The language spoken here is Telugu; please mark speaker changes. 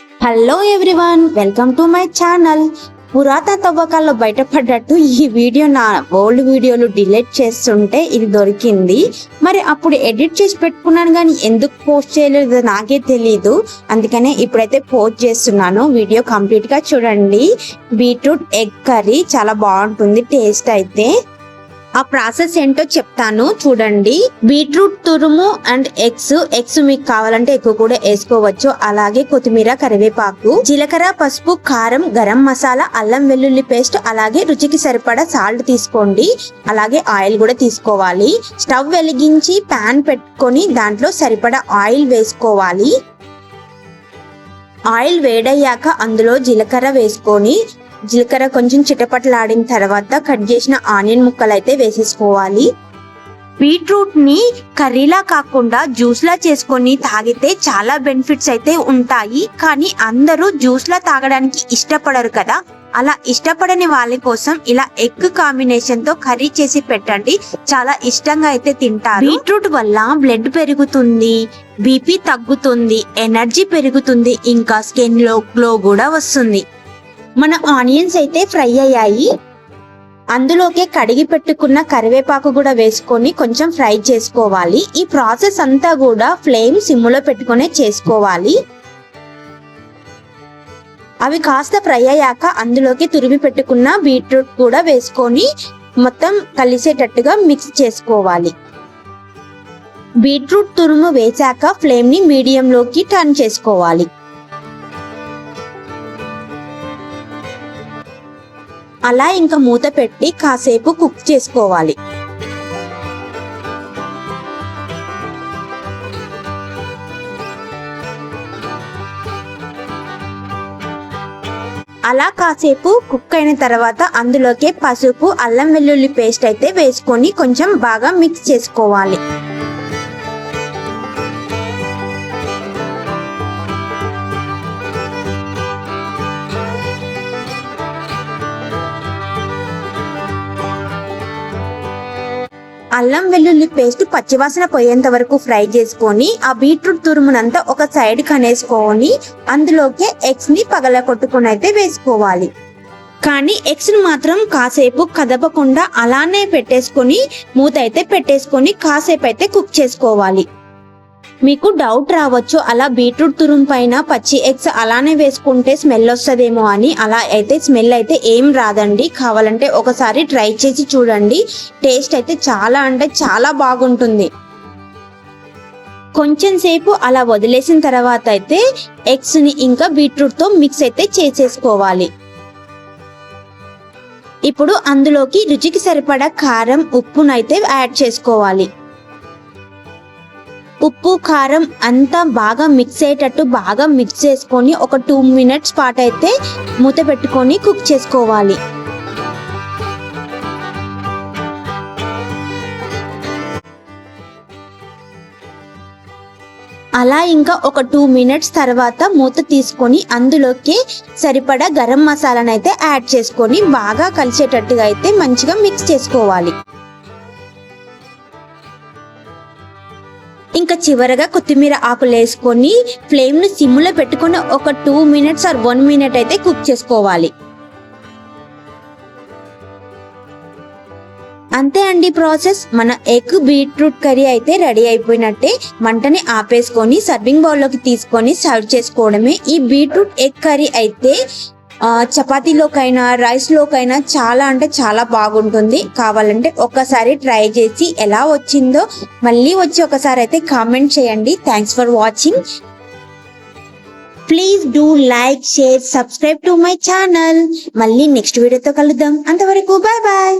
Speaker 1: Hello everyone, welcome to my channel. పురాతన తవ్వకాల్లో బయటపడ్డట్టు ఈ వీడియో నా ఓల్డ్ వీడియోలు డిలీట్ చేస్తుంటే ఇది దొరికింది. మరి అప్పుడు ఎడిట్ చేసి పెట్టుకున్నాను కానీ ఎందుకు పోస్ట్ చేయలేదు నాకే తెలీదు. అందుకనే ఇప్పుడైతే పోస్ట్ చేస్తున్నాను. వీడియో కంప్లీట్ గా చూడండి. బీట్రూట్ ఎగ్ కర్రీ చాలా బాగుంటుంది టేస్ట్ అయితే. ఆ ప్రాసెస్ ఏంటో చెప్తాను చూడండి. బీట్రూట్ తురుము అండ్ ఎగ్స్ మీకు కావాలంటే ఎక్కువ కూడా వేసుకోవచ్చు. అలాగే కొత్తిమీర, కరివేపాకు, జీలకర్ర, పసుపు, కారం, గరం మసాలా, అల్లం వెల్లుల్లి పేస్ట్, అలాగే రుచికి సరిపడా సాల్ట్ తీసుకోండి. అలాగే ఆయిల్ కూడా తీసుకోవాలి. స్టవ్ వెలిగించి ప్యాన్ పెట్టుకొని దాంట్లో సరిపడా ఆయిల్ వేసుకోవాలి. ఆయిల్ వేడయ్యాక అందులో జీలకర్ర వేసుకొని జీలకర్ర కొంచెం చిటపటలాడిన తర్వాత కట్ చేసిన ఆనియన్ ముక్కలు అయితే వేసేసుకోవాలి. బీట్రూట్ ని కర్రీలా కాకుండా జ్యూస్ లా చేసుకొని తాగితే చాలా బెనిఫిట్స్ అయితే ఉంటాయి. కానీ అందరూ జ్యూస్ లా తాగడానికి ఇష్టపడరు కదా. అలా ఇష్టపడని వాళ్ళ కోసం ఇలా ఎగ్ కాంబినేషన్ తో కర్రీ చేసి పెట్టండి. చాలా ఇష్టంగా అయితే తింటారు. బీట్రూట్ వల్ల బ్లడ్ పెరుగుతుంది, బీపీ తగ్గుతుంది, ఎనర్జీ పెరుగుతుంది, ఇంకా స్కిన్ లో గ్లో కూడా వస్తుంది. మన ఆనియన్స్ అయితే ఫ్రై అయ్యాయి. అందులోకే కడిగి పెట్టుకున్న కరివేపాకు కూడా వేసుకొని కొంచెం ఫ్రై చేసుకోవాలి. ఈ ప్రాసెస్ అంతా కూడా ఫ్లేమ్ సిమ్లో పెట్టుకునే చేసుకోవాలి. అవి కాస్త ఫ్రై అయ్యాక అందులోకి తురిమి పెట్టుకున్న బీట్రూట్ కూడా వేసుకొని మొత్తం కలిసేటట్టుగా మిక్స్ చేసుకోవాలి. బీట్రూట్ తురుము వేసాక ఫ్లేమ్ ని మీడియంలోకి టర్న్ చేసుకోవాలి. అలా ఇంకా మూత పెట్టి కాసేపు కుక్ చేసుకోవాలి. అలా కాసేపు కుక్ అయిన తర్వాత అందులోకి పసుపు, అల్లం వెల్లుల్లి పేస్ట్ అయితే వేసుకొని కొంచెం బాగా మిక్స్ చేసుకోవాలి. అల్లం వెల్లుల్లి పేస్ట్ పచ్చివాసన పోయేంత వరకు ఫ్రై చేసుకొని ఆ బీట్రూట్ తురుమునంతా ఒక సైడ్ కనేసుకొని అందులోకి ఎగ్స్ ని పగలగొట్టుకుని అయితే వేసుకోవాలి. కానీ ఎగ్స్ ని మాత్రం కాసేపు కదపకుండా అలానే పెట్టేసుకొని మూత అయితే పెట్టేసుకొని కాసేపు అయితే కుక్ చేసుకోవాలి. మీకు డౌట్ రావచ్చు, అలా బీట్రూట్ తురుము పైన పచ్చి ఎగ్స్ అలానే వేసుకుంటే స్మెల్ వస్తుందేమో అని. అలా అయితే స్మెల్ అయితే ఏం రాదండి. కావాలంటే ఒకసారి ట్రై చేసి చూడండి. టేస్ట్ అయితే చాలా అంటే చాలా బాగుంటుంది. కొంచెం సేపు అలా వదిలేసిన తర్వాత అయితే ఎగ్స్ ని ఇంకా బీట్రూట్ తో మిక్స్ అయితే చేసేసుకోవాలి. ఇప్పుడు అందులోకి రుచికి సరిపడా కారం, ఉప్పునైతే యాడ్ చేసుకోవాలి. ఉప్పు, కారం అంతా బాగా మిక్స్ అయ్యేటట్టు బాగా మిక్స్ చేసుకొని ఒక 2 మినిట్స్ పాటు అయితే మూత పెట్టుకొని కుక్ చేసుకోవాలి. అలా ఇంకా ఒక 2 మినిట్స్ తర్వాత మూత తీసుకొని అందులోకి సరిపడా గరం మసాలాను అయితే యాడ్ చేసుకొని బాగా కలిసేటట్టుగా అయితే మంచిగా మిక్స్ చేసుకోవాలి. ఇంకా చివరగా కొత్తిమీర ఆకులు వేసుకొని ఫ్లేమ్ ని సిమ్లో పెట్టుకొని ఒక 2 మినిట్స్ ఆర్ 1 మినిట్ అయితే కుక్ చేసుకోవాలి. అంతే అండి ప్రాసెస్. మన ఎగ్ బీట్రూట్ కర్రీ అయితే రెడీ అయిపోయినట్టే. మంటని ఆపేసుకొని సర్వింగ్ బౌల్లోకి తీసుకొని సర్వ్ చేసుకోవడమే. ఈ బీట్రూట్ ఎగ్ కర్రీ అయితే చపాతీలోకైనా రైస్ లోకైనా చాలా అంటే చాలా బాగుంటుంది. కావాలంటే ఒక్కసారి ట్రై చేసి ఎలా వచ్చిందో మళ్ళీ వచ్చి ఒకసారి అయితే కామెంట్ చేయండి. Thanks for watching. Please do like, share, subscribe to my channel. మళ్ళీ నెక్స్ట్ వీడియోతో కలుద్దాం. అంతవరకు బాయ్ బాయ్.